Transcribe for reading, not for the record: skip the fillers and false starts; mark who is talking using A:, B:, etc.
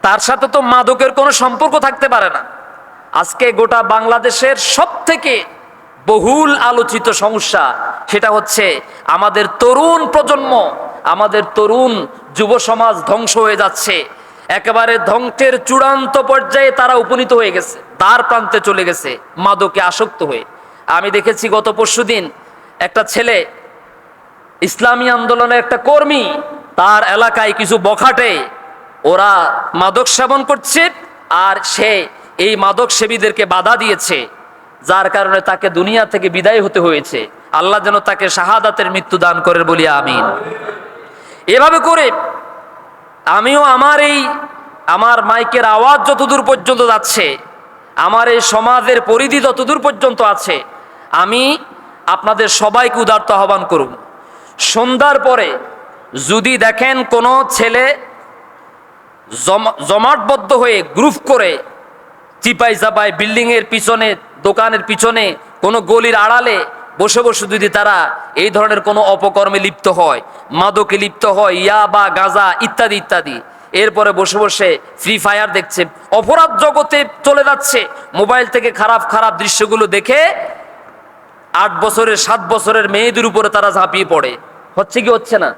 A: তার সাথে তো মাদকের কোনো সম্পর্ক থাকতে পারে না। আজকে গোটা বাংলাদেশের সবথেকে বহুল আলোচিত সমস্যা সেটা হচ্ছে আমাদের তরুণ প্রজন্ম, আমাদের তরুণ যুব সমাজ ধ্বংস হয়ে যাচ্ছে। একেবারে ধ্বংসের চূড়ান্ত পর্যায়ে তারা উপনীত হয়ে গেছে, দ্বার প্রান্তে চলে গেছে মাদকে আসক্ত হয়ে। আমি দেখেছি গত পরশুদিন একটা ছেলে, ইসলামী আন্দোলনের একটা কর্মী, তার এলাকায় কিছু বখাটে ওরা মাদক সেবন করছে, আর সে এই মাদক সেবীদেরকে বাধা দিয়েছে, যার কারণে তাকে দুনিয়া থেকে বিদায় হতে হয়েছে। আল্লাহ যেন তাকে শাহাদাতের মৃত্যু দান করে বলি আমিন। এভাবে করে আমিও আমার মাইকের আওয়াজ যতদূর পর্যন্ত যাচ্ছে, আমার এই সমাজের পরিধি যতদূর পর্যন্ত আছে, আমি আপনাদের সবাইকে উদারত আহ্বান করুন, সন্ধ্যার পরে যদি দেখেন কোনো ছেলে জমাটবদ্ধ হয়ে গ্রুপ করে চিপাই চাপায় বিল্ডিংয়ের পিছনে, দোকানের পিছনে, কোনো গলির আড়ালে বসে বসে যদি তারা এই ধরনের কোনো অপকর্মে লিপ্ত হয়, মাদকে লিপ্ত হয়, ইয়াবা, গাঁজা ইত্যাদি ইত্যাদি, এরপরে বসে বসে ফ্রি ফায়ার দেখছে, অপরাধ জগতে চলে যাচ্ছে, মোবাইল থেকে খারাপ খারাপ দৃশ্যগুলো দেখে 8 বছরের 7 বছরের মেয়েদের উপরে তারা ঝাঁপিয়ে পড়ে, হচ্ছে কি হচ্ছে না?